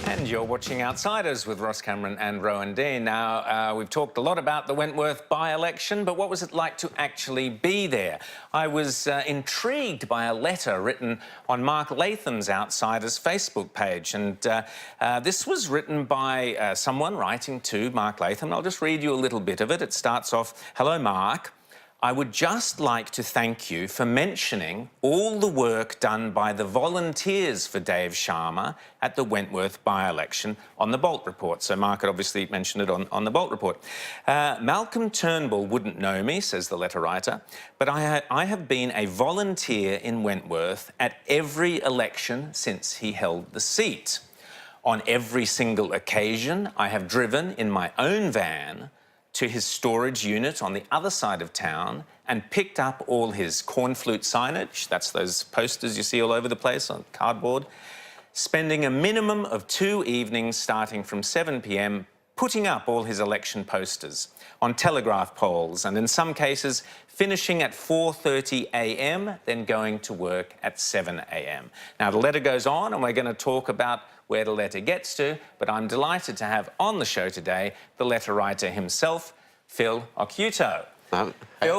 And you're watching Outsiders with Ross Cameron and Rowan Dean. Now, we've talked a lot about the Wentworth by-election, but what was it like to actually be there? I was intrigued by a letter written on Mark Latham's Outsiders Facebook page, and this was written by someone writing to Mark Latham. I'll just read you a little bit of it. It starts off, "Hello, Mark. I would just like to thank you for mentioning all the work done by the volunteers for Dave Sharma at the Wentworth by-election on the Bolt Report." So Mark had obviously mentioned it on the Bolt Report. "Malcolm Turnbull wouldn't know me," says the letter writer, "but I have been a volunteer in Wentworth at every election since he held the seat. On every single occasion, I have driven in my own van to his storage unit on the other side of town and picked up all his corn flute signage," that's those posters you see all over the place on cardboard, "spending a minimum of 2 evenings starting from 7 p.m. putting up all his election posters on telegraph poles, and in some cases finishing at 4:30 a.m, then going to work at 7 a.m. Now, the letter goes on, and we're going to talk about where the letter gets to, but I'm delighted to have on the show today the letter writer himself, Phil Occhiuto. Phil,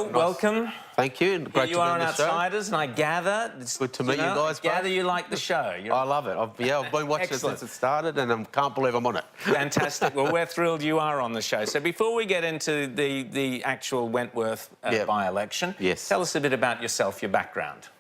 nice. Welcome. Thank you. Here Great you to be are on on the show. Outsiders, and I gather... Good to meet you guys, I gather you like the show. I love it. I've been watching it since it started, and I can't believe I'm on it. Fantastic. Well, we're thrilled you are on the show. So before we get into the actual Wentworth by-election, tell us a bit about yourself, your background.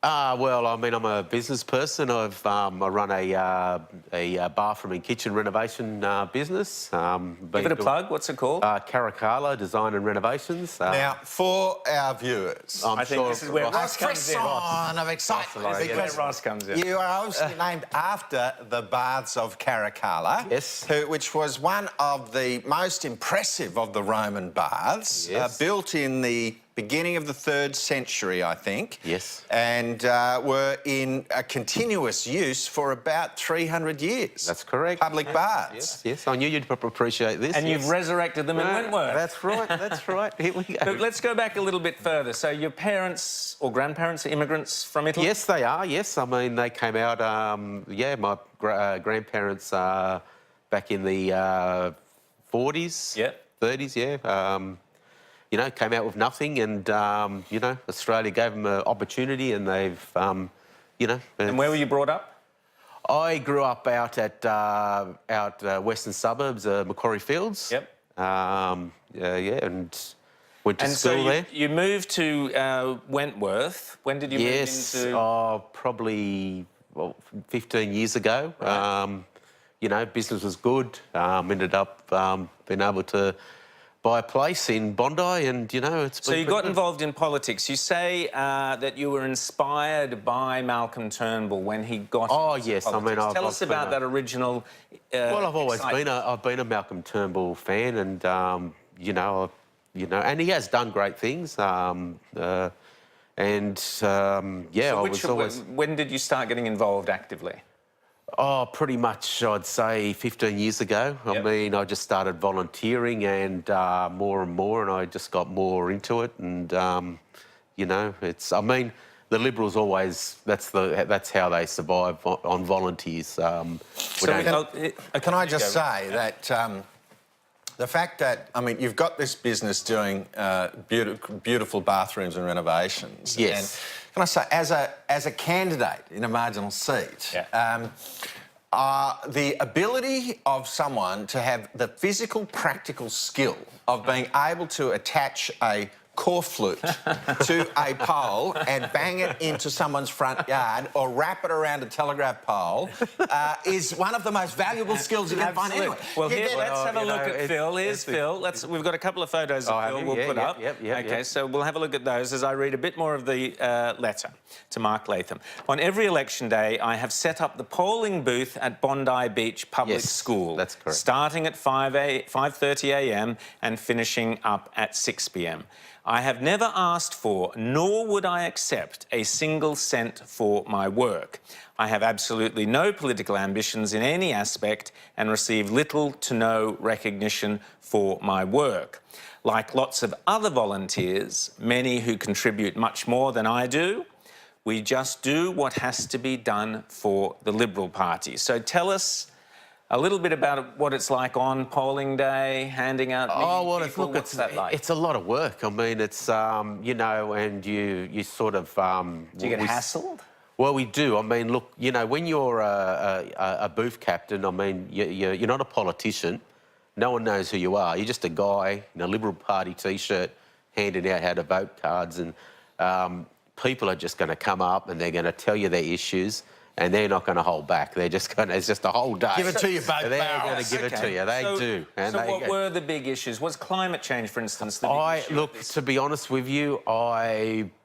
Well, I mean, I'm a business person. I run a bathroom and kitchen renovation business. Give it a plug. What's it called? Caracalla Design and Renovations. Now, for our viewers, I think this is where Ross comes in. of excitement Because Ross comes in. You are obviously named after the baths of Caracalla, Yes. which was one of the most impressive of the Roman baths, built in the beginning of the 3rd century, I think. Yes. And were in a continuous use for about 300 years. That's correct. Public baths. Yes. I knew you'd appreciate this. And you've resurrected them in Wentworth. That's right. That's right. Here we go. But let's go back a little bit further. So your parents or grandparents are immigrants from Italy? Yes, they are. Yes, I mean, they came out, my grandparents back in the 40s, 30s, you know, came out with nothing, and, you know, Australia gave them an opportunity, and they've, you know... And where were you brought up? I grew up out at western suburbs, Macquarie Fields. Yep. And went to school there. You moved to Wentworth. When did you move into... probably 15 years ago. You know, business was good. Ended up being able to buy a place in Bondi, and, you know, it's been... So you got involved in politics. You say that you were inspired by Malcolm Turnbull when he got into yes. politics. I mean, Tell us about that original well, I've always been a Malcolm Turnbull fan, and, you know, and he has done great things. So I was always... When did you start getting involved actively? Oh, pretty much, I'd say 15 years ago. I mean, I just started volunteering, and more and more, and I just got more into it. And you know, I mean, the Liberals always, that's how they survive, on volunteers. Can I just say that the fact that, I mean, you've got this business doing beautiful bathrooms and renovations. Yes. And can I say, as a candidate in a marginal seat, the ability of someone to have the physical, practical skill of being able to attach a core flute to a pole and bang it into someone's front yard, or wrap it around a telegraph pole, is one of the most valuable skills you can find anywhere. Well, let's have a look at Phil. Here's Phil. We've got a couple of photos of Phil we'll put up. Okay, so we'll have a look at those as I read a bit more of the letter to Mark Latham. "On every election day, I have set up the polling booth at Bondi Beach Public School. That's correct. Starting at 5:30 a.m. and finishing up at 6 p.m. I have never asked for, nor would I accept, a single cent for my work. I have absolutely no political ambitions in any aspect and receive little to no recognition for my work. Like lots of other volunteers, many who contribute much more than I do, we just do what has to be done for the Liberal Party." So tell us a little bit about what it's like on polling day, handing out people. What's that like? It's a lot of work. I mean, it's, you know, and you sort of... Do you get hassled? Well, we do. I mean, look, you know, when you're a booth captain, I mean, you're not a politician. No one knows who you are. You're just a guy in a Liberal Party T-shirt handing out how to vote cards, and people are just going to come up and they're going to tell you their issues, and they're not going to hold back. They're just going to... It's just a whole day. Give it to you, both They're going to give it to you. They do. And so what were the big issues? Was climate change, for instance, the big issue? Look, to be honest with you,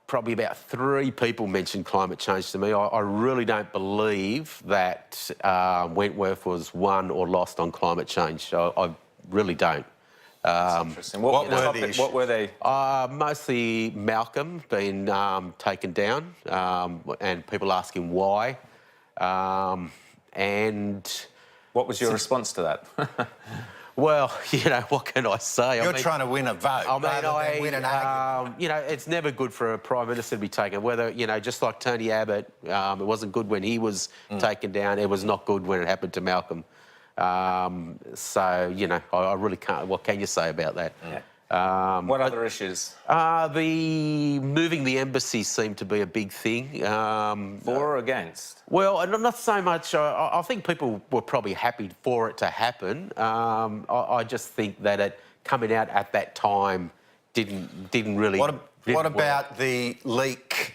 probably about 3 people mentioned climate change to me. I really don't believe that Wentworth was won or lost on climate change. I really don't. Interesting. What were they? Mostly Malcolm being taken down, and people asking why. And what was your response to that? Well, you know, what can I say? You're trying to win a vote rather than win an argument. You know, it's never good for a Prime Minister to be taken, whether, you know, just like Tony Abbott, it wasn't good when he was taken down. It was not good when it happened to Malcolm. So, you know, I really can't... What can you say about that? Yeah. What other issues? The moving the embassy seemed to be a big thing. For or against? Well, not so much. I think people were probably happy for it to happen. I just think that it coming out at that time didn't really... What about the leak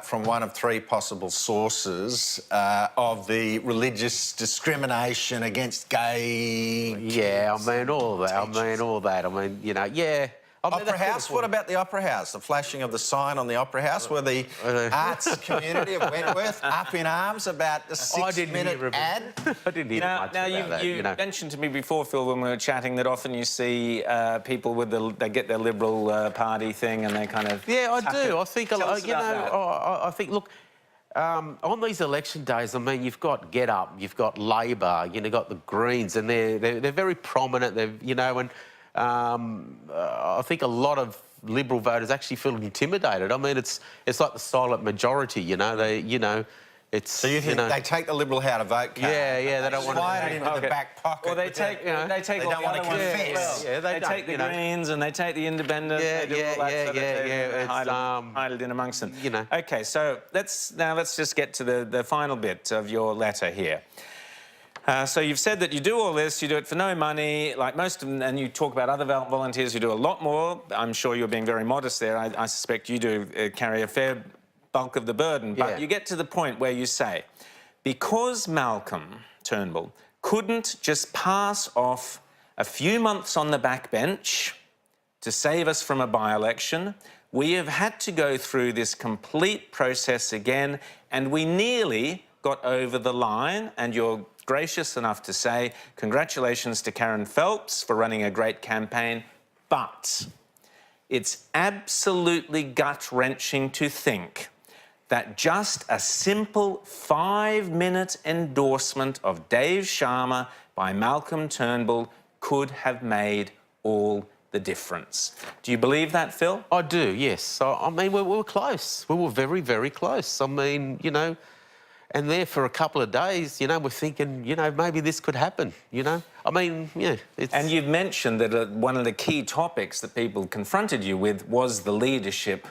from one of 3 possible sources of the religious discrimination against gay... Yeah, I mean, all that. I mean, you know, yeah. Opera House? What about the Opera House? The flashing of the sign on the Opera House? Were the arts community of Wentworth up in arms about the 6-minute ad? I didn't hear much about that. You mentioned to me before, Phil, when we were chatting, that often you see people with they get their Liberal Party thing and they kind of... Yeah, I do. I think, you know, I think, look, on these election days, I mean, you've got Get Up, you've got Labor, you know, you've got the Greens, and they're very prominent. You know, and I think a lot of Liberal voters actually feel intimidated. I mean, it's like the silent majority, you know. It's... So you think they take the Liberal how to vote card? Yeah, they don't want to... slide it into the back pocket. Well, they take they don't want to confess. They take the Greens and they take the Independents. Hide it in amongst them. You know. OK, so let's just get to the final bit of your letter here. So you've said that you do all this, you do it for no money, like most of them, and you talk about other volunteers who do a lot more. I'm sure you're being very modest there. I suspect you do carry a fair bulk of the burden. But you get to the point where you say, because Malcolm Turnbull couldn't just pass off a few months on the backbench to save us from a by-election, we have had to go through this complete process again, and we nearly got over the line, and you're gracious enough to say, congratulations to Karen Phelps for running a great campaign, but it's absolutely gut-wrenching to think that just a simple 5-minute endorsement of Dave Sharma by Malcolm Turnbull could have made all the difference. Do you believe that, Phil? I do, yes. I mean, we were close. We were very, very close. I mean, you know, and there for a couple of days, you know, we're thinking, you know, maybe this could happen, you know. I mean, yeah, it's... And you've mentioned that one of the key topics that people confronted you with was the leadership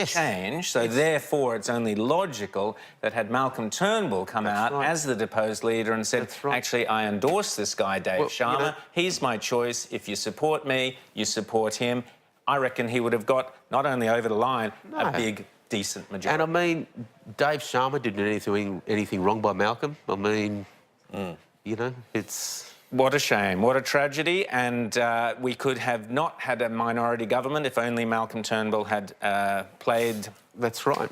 change. So therefore, it's only logical that had Malcolm Turnbull come out as the deposed leader and said, actually, I endorse this guy, Dave Sharma. You know, he's my choice. If you support me, you support him. I reckon he would have got not only over the line, a big, decent majority. And I mean, Dave Sharma didn't do anything wrong by Malcolm. I mean, you know, it's... What a shame, what a tragedy, and we could have not had a minority government if only Malcolm Turnbull had played... That's right,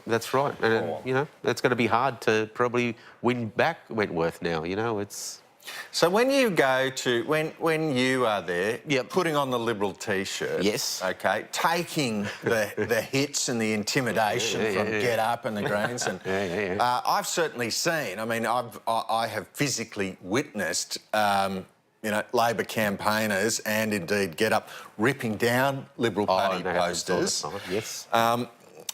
and, you know, it's going to be hard to probably win back Wentworth now, you know, it's... So when you go to... When you are there, putting on the Liberal T-shirt... Yes. OK, taking the hits and the intimidation from Get Up and the Greens, and I've certainly seen, I mean, I have physically witnessed, you know, Labor campaigners and indeed Get Up ripping down Liberal Party posters. Yes.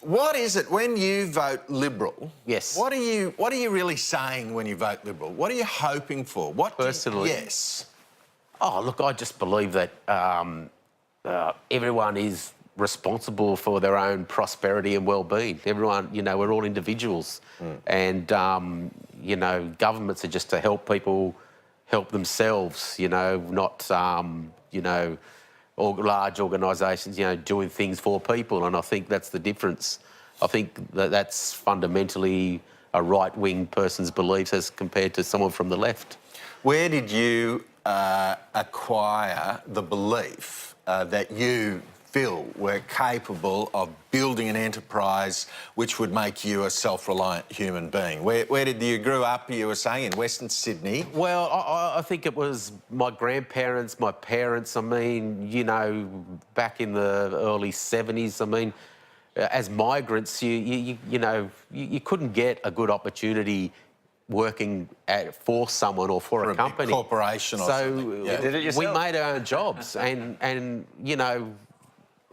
What is it when you vote Liberal? Yes. What are you really saying when you vote Liberal? What are you hoping for? What Personally? Yes. Oh, look, I just believe that everyone is responsible for their own prosperity and well-being. Everyone, you know, we're all individuals. And, you know, governments are just to help people help themselves, you know, not, you know, large organisations, you know, doing things for people. And I think that's the difference. I think that that's fundamentally a right-wing person's beliefs as compared to someone from the left. Where did you acquire the belief that you, Phil, were capable of building an enterprise which would make you a self-reliant human being? Where did you grow up, you were saying, in Western Sydney? Well, I think it was my grandparents, my parents. I mean, you know, back in the early 70s, I mean, as migrants, you know, you couldn't get a good opportunity working for someone or for a company. Big corporation or something. You did it yourself. We made our own jobs, and you know,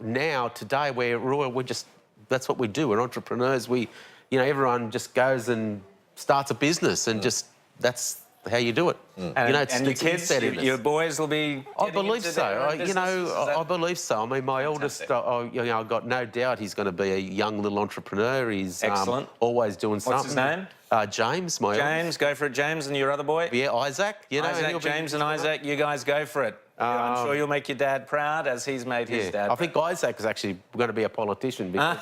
now today we're just, that's what we do. We're entrepreneurs. You know, everyone just goes and starts a business, and just that's how you do it. And, you know, and your kids, your boys will be. I believe so. You know, I I believe so. I mean, my eldest, you know, I've got no doubt he's going to be a young little entrepreneur. He's excellent. Always doing something. What's his name? James, James, go for it, James, and your other boy? Yeah, Isaac. You know, Isaac, James and Isaac, you guys go for it. I'm sure you'll make your dad proud, as he's made his dad proud. I think Isaac is actually going to be a politician because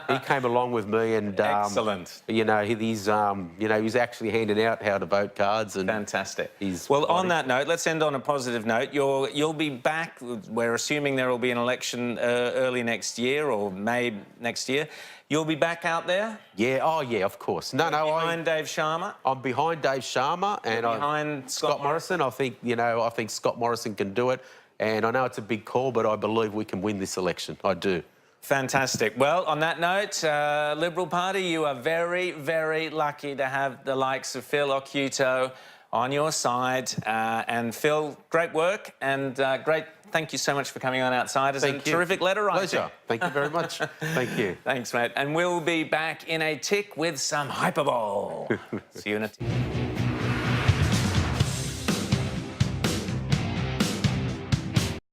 he came along with me and... Excellent. You know, he's actually handing out how to vote cards and... Fantastic. Well, on that note, let's end on a positive note. You'll be back. We're assuming there will be an election early next year or May next year. You'll be back out there? Yeah, oh yeah, of course. No, behind Dave Sharma? I'm behind Dave Sharma and I'm behind Scott Morrison. I think, you know, I think Scott Morrison can do it. And I know it's a big call, but I believe we can win this election. I do. Fantastic. Well, on that note, Liberal Party, you are very, very lucky to have the likes of Phil Occhiuto on your side. And Phil, great work and great. Thank you so much for coming on Outsiders. Thank you. Terrific letter writing. Pleasure. Thank you very much. Thank you. Thanks, mate. And we'll be back in a tick with some hyperbole. See you in a tick.